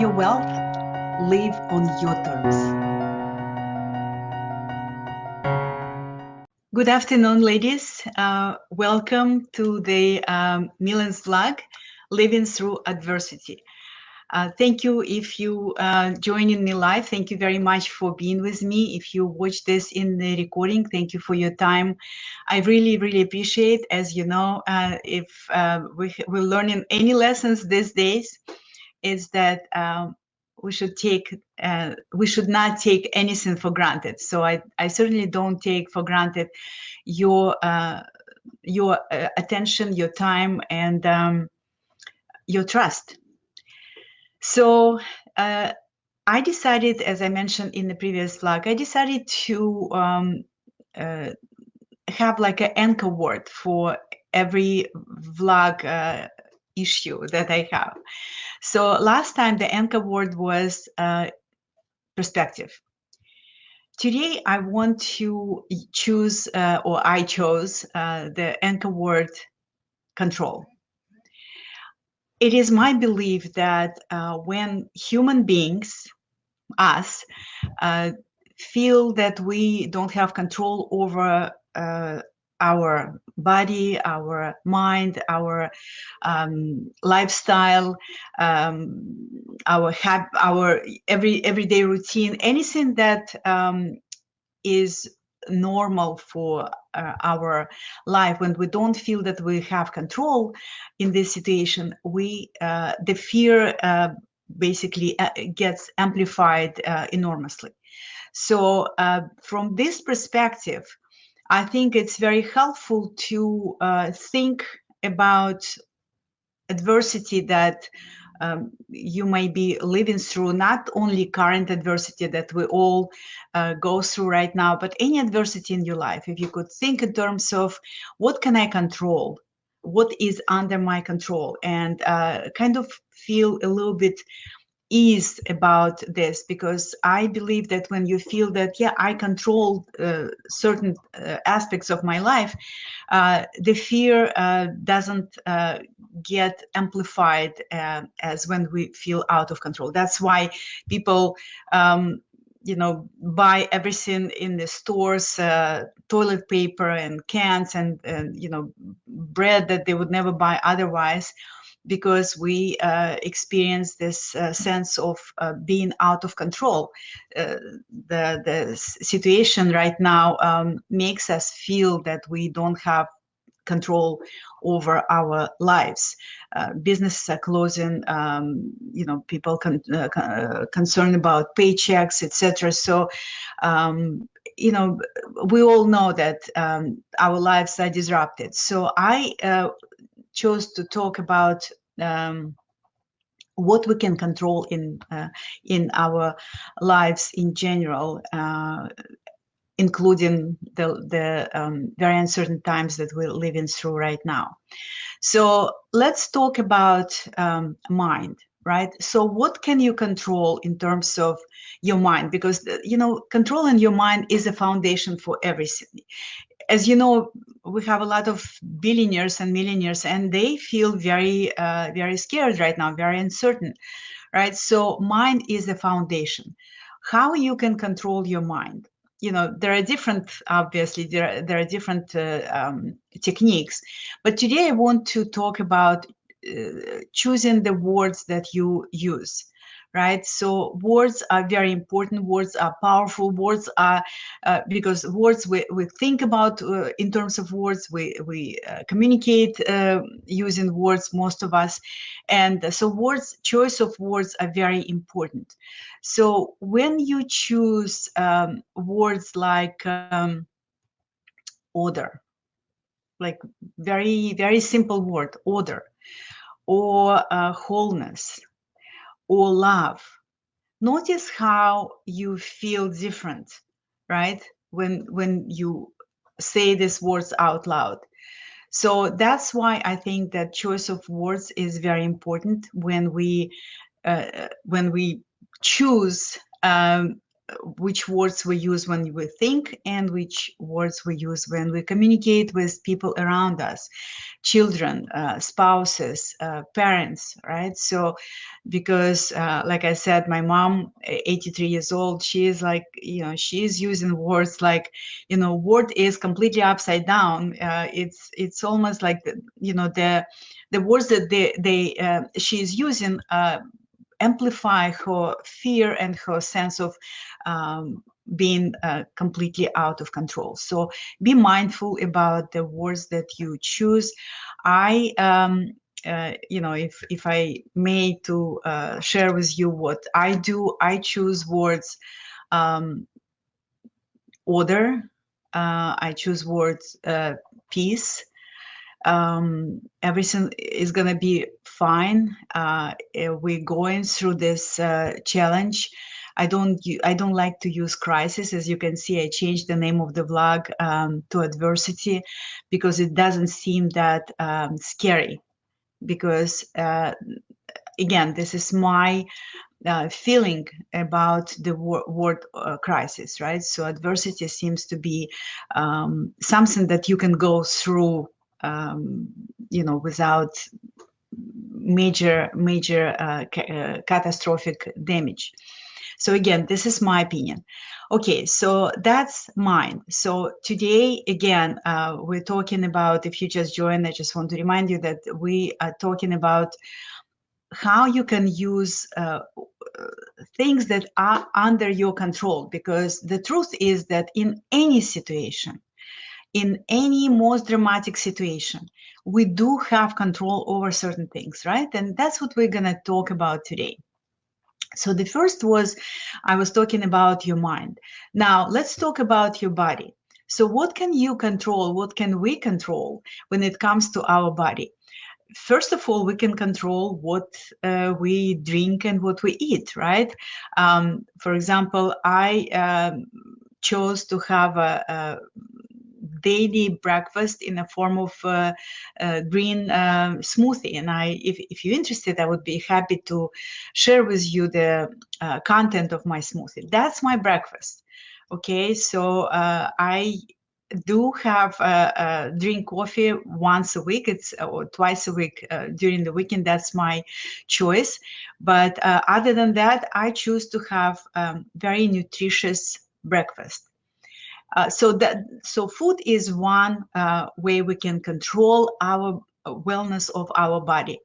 your wealth, live on your terms. Good afternoon, ladies. Welcome to the Millen's vlog, Living Through Adversity. Thank you if you joining me live. Thank you very much for being with me. If you watch this in the recording, thank you for your time. I really, really appreciate. As you know, if we're learning any lessons these days, is that we should not take anything for granted. So I certainly don't take for granted your attention, your time, and your trust. So I decided, as I mentioned in the previous vlog, I decided to have like an anchor word for every vlog issue that I have. So last time the anchor word was perspective. Today I want to choose, or I chose the anchor word control. It is my belief that when human beings, us, feel that we don't have control over our body, our mind, our lifestyle, our everyday routine, anything that is normal for our life, when we don't feel that we have control in this situation, the fear basically gets amplified enormously. So from this perspective, I think it's very helpful to think about adversity that you may be living through, not only current adversity that we all go through right now, but any adversity in your life. If you could think in terms of what can I control, what is under my control, and kind of feel a little bit ease about this, because I believe that when you feel that, yeah, I control certain aspects of my life, the fear doesn't get amplified as when we feel out of control. That's why people buy everything in the stores, toilet paper and cans and bread that they would never buy otherwise, because we experience this sense of being out of control. The situation right now makes us feel that we don't have control over our lives. Businesses are closing, people concerned about paychecks, etc. So, we all know that our lives are disrupted. So I chose to talk about what we can control in our lives in general, including the very uncertain times that we're living through right now. So let's talk about mind, right? So what can you control in terms of your mind? Because, controlling your mind is a foundation for everything. As you know, we have a lot of billionaires and millionaires, and they feel very, very scared right now, very uncertain, right? So mind is the foundation. How you can control your mind? There are different, obviously, there are different techniques, but today I want to talk about choosing the words that you use. Right? So words are very important. Words are powerful. Words are, because words we think about in terms of words. We communicate using words, most of us. And so choice of words are very important. So when you choose words like order, like very, very simple word, order, or wholeness, or love, notice how you feel different, right? When you say these words out loud. So that's why I think that choice of words is very important when we choose which words we use when we think and which words we use when we communicate with people around us, children, spouses, parents, right? So because like I said, my mom, 83 years old, she is like, she's using words like, word is completely upside down. It's almost like the words that she is using amplify her fear and her sense of being completely out of control. So be mindful about the words that you choose. I if I may to share with you what I do, I choose words order, I choose words peace, everything is going to be fine. We're going through this challenge. I don't like to use crisis. As you can see, I changed the name of the vlog to adversity because it doesn't seem that scary. Because again, this is my feeling about the word crisis, right? So adversity seems to be something that you can go through without major catastrophic damage. So again, this is my opinion. Okay, so that's mine. So today, again, we're talking about, if you just joined, I just want to remind you that we are talking about how you can use things that are under your control, because the truth is that in any situation, in any most dramatic situation, we do have control over certain things, right? And that's what we're going to talk about today. So the first was, I was talking about your mind. Now let's talk about your body. So what can you control? What can we control when it comes to our body? First of all, we can control what we drink and what we eat, right? For example, I chose to have a daily breakfast in a form of green smoothie. And if you're interested, I would be happy to share with you the content of my smoothie. That's my breakfast. Okay, so I do have drink coffee once a week, or twice a week during the weekend. That's my choice. But other than that, I choose to have very nutritious breakfast. So food is one way we can control our wellness of our body.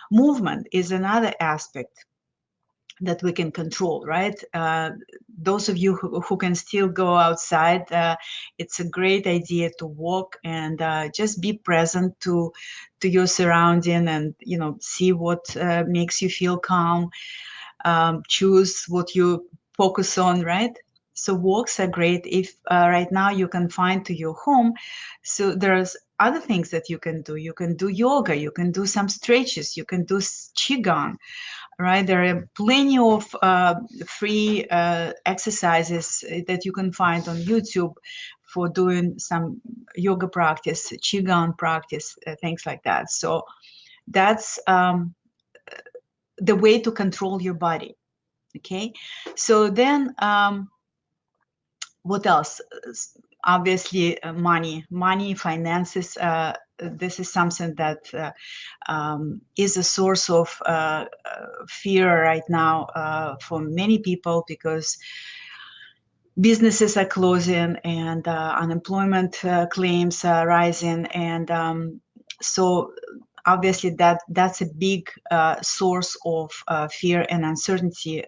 Movement is another aspect that we can control, right? Those of you who can still go outside, it's a great idea to walk and just be present to your surrounding, and see what makes you feel calm. Choose what you focus on, right? So walks are great. If right now you can find to your home, so there's other things that you can do. You can do yoga, you can do some stretches, you can do qigong, right? There are plenty of free exercises that you can find on YouTube for doing some yoga practice, qigong practice, things like that. So that's the way to control your body. Okay, so then what else? Obviously, money, finances. This is something that is a source of fear right now for many people, because businesses are closing and unemployment claims are rising, and so obviously that's a big source of fear and uncertainty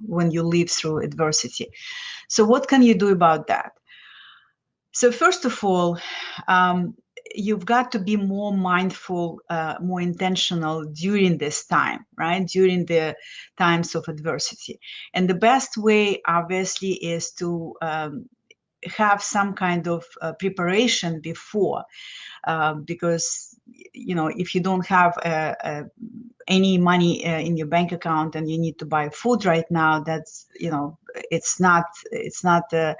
when you live through adversity. So what can you do about that? So first of all, you've got to be more mindful, more intentional during this time, right? During the times of adversity. And the best way, obviously, is to have some kind of preparation before, because if you don't have any money in your bank account and you need to buy food right now, that's it's not a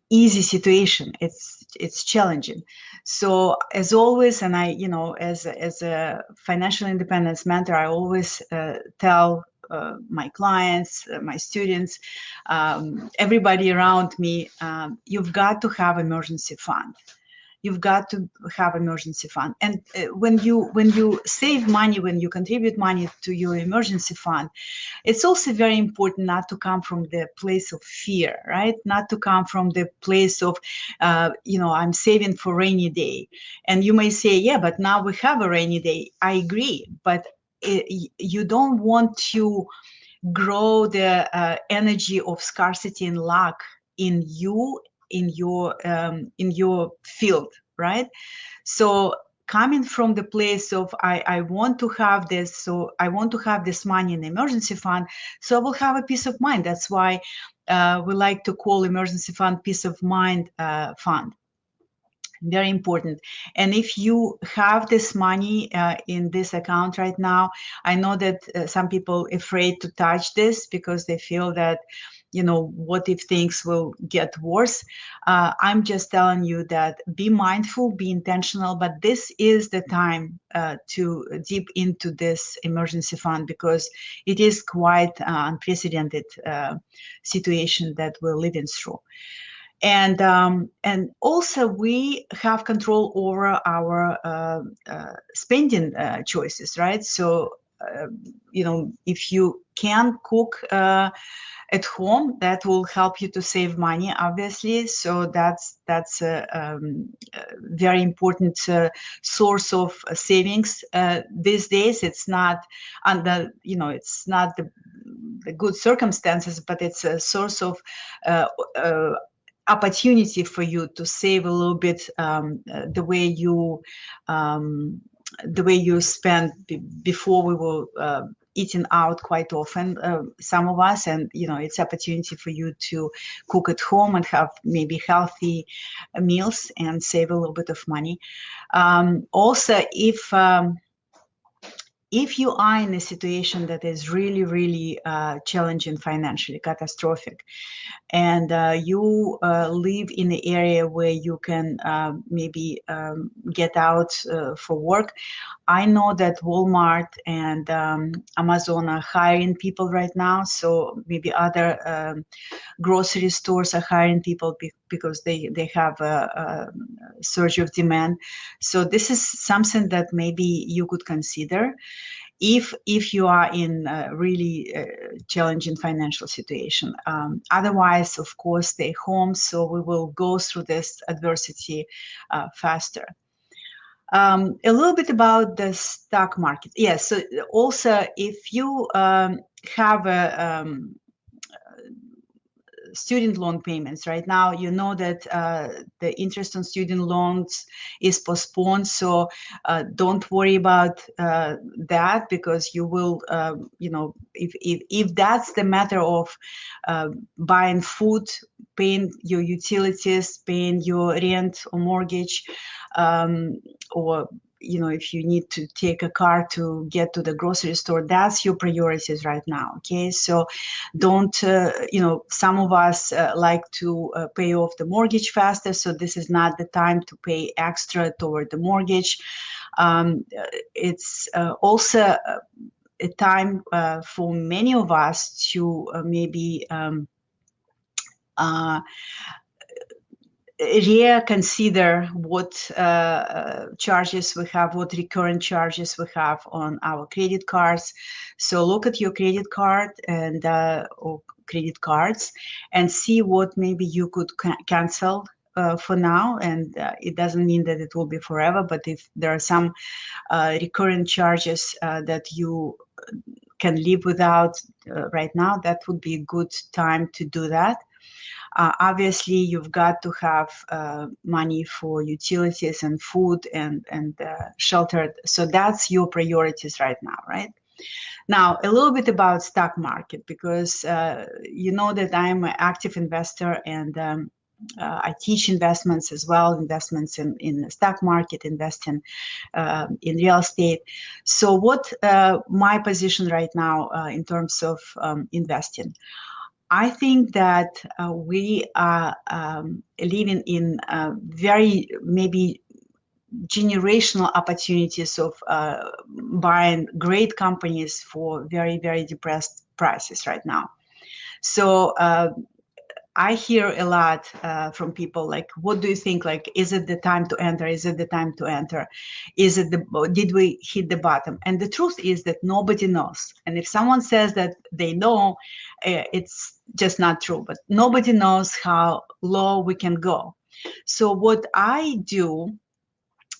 easy situation. It's challenging. So as always, and I as a financial independence mentor, I always tell my clients, my students, everybody around me, you've got to have emergency fund. You've got to have emergency fund. And when you save money, when you contribute money to your emergency fund, it's also very important not to come from the place of fear, right? Not to come from the place of, I'm saving for rainy day. And you may say, yeah, but now we have a rainy day. I agree, but you don't want to grow the energy of scarcity and lack in you, in your field, right? So coming from the place of I want to have this, so I want to have this money in the emergency fund, so I will have a peace of mind. That's why we like to call emergency fund peace of mind fund. Very important. And if you have this money in this account right now, I know that some people are afraid to touch this because they feel that, what if things will get worse? I'm just telling you that be mindful, be intentional, but this is the time to dip into this emergency fund, because it is quite unprecedented situation that we're living through. And also we have control over our spending choices, right? So if you can cook at home, that will help you to save money, obviously. So that's a very important source of savings these days. It's not under, it's not the good circumstances, but it's a source of opportunity for you to save a little bit the way you spend. Before we were eating out quite often, some of us, and it's opportunity for you to cook at home and have maybe healthy meals and save a little bit of money. Also, if you are in a situation that is really, really challenging financially, catastrophic, and you live in the area where you can maybe get out for work, I know that Walmart and Amazon are hiring people right now. So maybe other grocery stores are hiring people because they have a surge of demand. So this is something that maybe you could consider if you are in a really challenging financial situation. Otherwise, of course, stay home. So we will go through this adversity faster. A little bit about the stock market. Yes. So also, if you have a student loan payments right now, you know that the interest on student loans is postponed. So don't worry about that, because you will, if that's the matter of buying food, paying your utilities, paying your rent or mortgage, or if you need to take a car to get to the grocery store, that's your priorities right now. Okay, so don't, some of us like to pay off the mortgage faster. So this is not the time to pay extra toward the mortgage. It's also a time for many of us to maybe reconsider what charges we have, what recurrent charges we have on our credit cards. So look at your credit card and or credit cards and see what maybe you could cancel for now. And it doesn't mean that it will be forever, but if there are some recurrent charges that you can live without right now, that would be a good time to do that. Obviously, you've got to have money for utilities and food and shelter. So that's your priorities right now, right? Now, a little bit about stock market, because you know that I'm an active investor, and I teach investments as well, investments in the stock market, investing in real estate. So what my position right now in terms of investing? I think that we are living in very maybe generational opportunities of buying great companies for very, very depressed prices right now. So I hear a lot from people like, what do you think? Like, is it the time to enter? Is it the time to enter? Did we hit the bottom? And the truth is that nobody knows. And if someone says that they know, it's just not true. But nobody knows how low we can go. So what I do,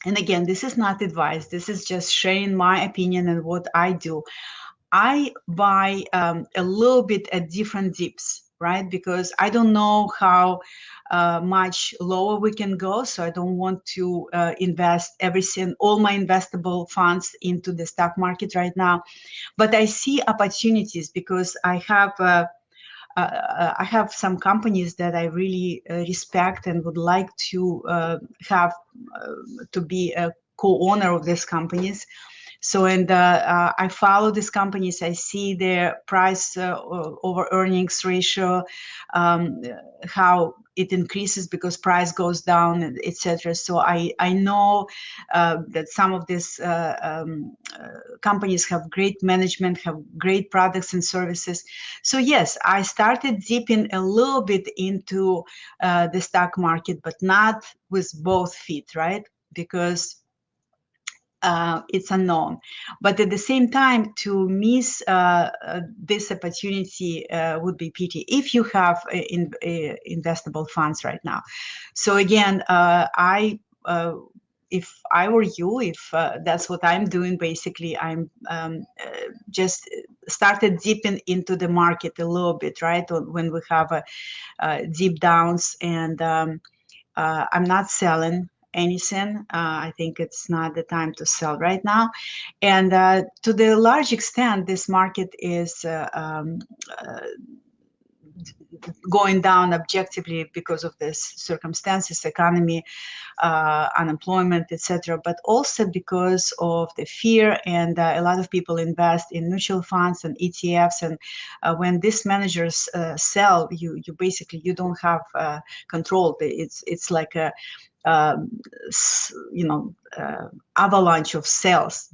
and again, this is not advice, this is just sharing my opinion and what I do. I buy a little bit at different dips, right? Because I don't know how much lower we can go. So I don't want to invest all my investable funds into the stock market right now. But I see opportunities because I have some companies that I really respect and would like to have to be a co-owner of these companies. So, and I follow these companies. I see their price over earnings ratio, how it increases because price goes down, etc. So I know that some of these companies have great management, have great products and services. So yes, I started dipping a little bit into the stock market, but not with both feet, right? Because it's unknown. But at the same time, to miss this opportunity would be pity if you have investable funds right now. So again, if I were you, if that's what I'm doing, basically, I'm just started dipping into the market a little bit, right? When we have deep downs, and I'm not selling anything. I think it's not the time to sell right now. And to the large extent, this market is going down objectively because of this circumstances, economy, unemployment, etc., but also because of the fear, and a lot of people invest in mutual funds and ETFs, and when these managers sell, you basically you don't have control. It's like a avalanche of sales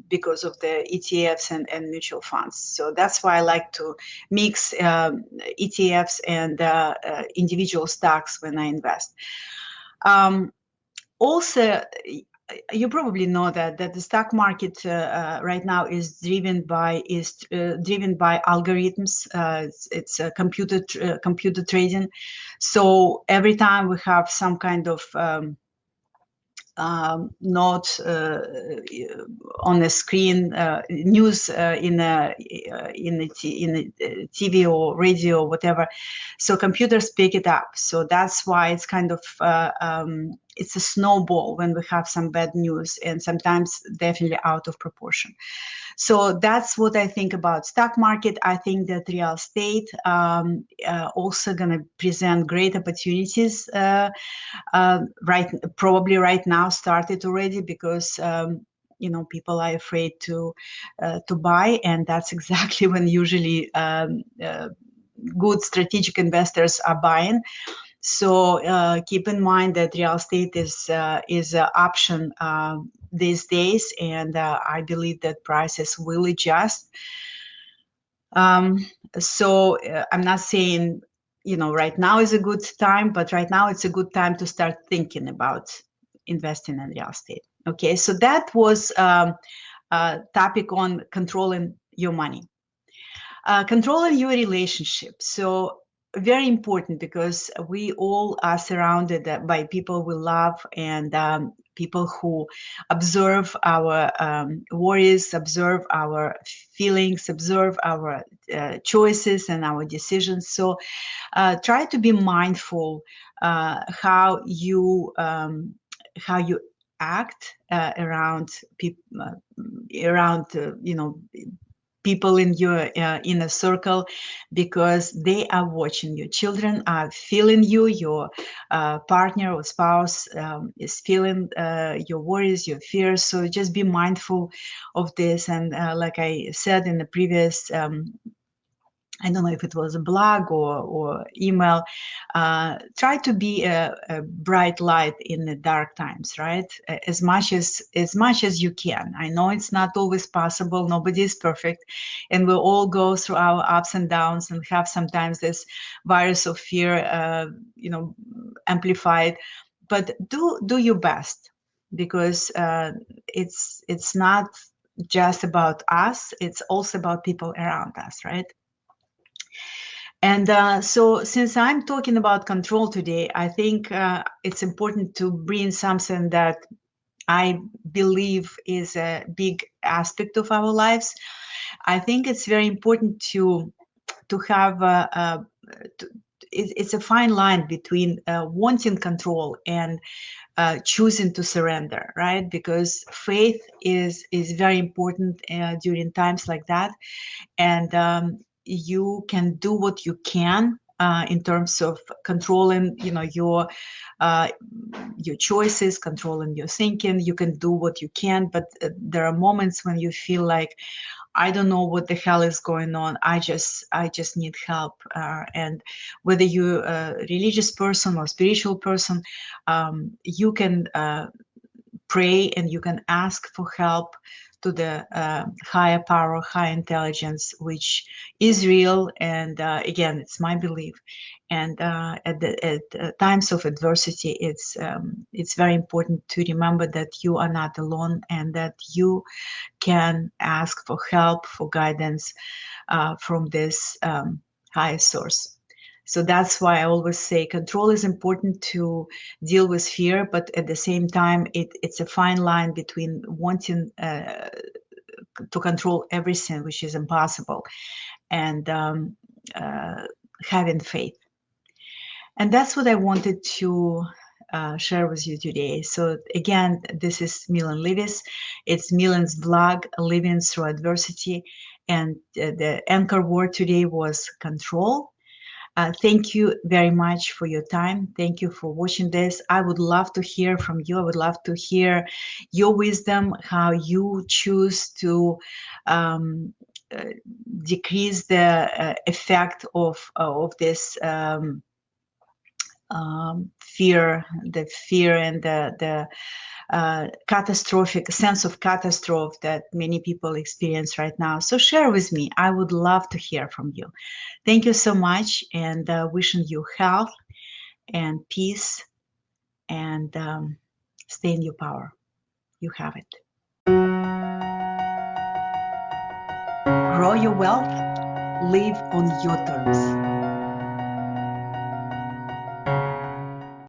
because of the ETFs and mutual funds. So that's why I like to mix ETFs and individual stocks when I invest. Also, you probably know that the stock market right now is driven by algorithms. It's computer trading. So every time we have some kind of not on the screen news in the TV or radio or whatever, so computers pick it up. So that's why it's kind of it's a snowball when we have some bad news, and sometimes definitely out of proportion. So that's what I think about stock market. I think that real estate also going to present great opportunities. Probably right now started already, because people are afraid to buy, and that's exactly when usually good strategic investors are buying. So keep in mind that real estate is an option these days, and I believe that prices will adjust. So I'm not saying right now is a good time, but right now it's a good time to start thinking about investing in real estate. Okay, so that was a topic on controlling your money. Controlling your relationship. So very important, because we all are surrounded by people we love, and people who observe our worries, observe our feelings, observe our choices and our decisions. So try to be mindful how you act around people, people in your inner circle, because they are watching. Your children are feeling you, your partner or spouse is feeling your worries, your fears. So just be mindful of this. And like I said in the previous I don't know if it was a blog or email. Try to be a bright light in the dark times, right? As much as you can. I know it's not always possible. Nobody is perfect, and we'll all go through our ups and downs and have sometimes this virus of fear, amplified. But do your best, because it's not just about us. It's also about people around us, right? And so since I'm talking about control today, I think it's important to bring something that I believe is a big aspect of our lives. I think it's very important to have it's a fine line between wanting control and choosing to surrender, right? Because faith is very important during times like that. And you can do what you can in terms of controlling, your choices, controlling your thinking. You can do what you can, but there are moments when you feel like, I don't know what the hell is going on. I just need help. And whether you're a religious person or spiritual person, you can pray and you can ask for help to the higher power, high intelligence, which is real. And again, it's my belief. And at times of adversity, it's very important to remember that you are not alone and that you can ask for help, for guidance from this higher source. So that's why I always say control is important to deal with fear, but at the same time, it's a fine line between wanting to control everything, which is impossible, and having faith. And that's what I wanted to share with you today. So again, this is Millen Livis. It's Millen's blog, Living Through Adversity. And the anchor word today was control. Thank you very much for your time. Thank you for watching this. I would love to hear from you. I would love to hear your wisdom, how you choose to decrease the effect of this fear, the fear and the catastrophic sense of catastrophe that many people experience right now. So share with me. I would love to hear from you. Thank you so much, and wishing you health and peace, and stay in your power. You have it. Grow your wealth. Live on your terms.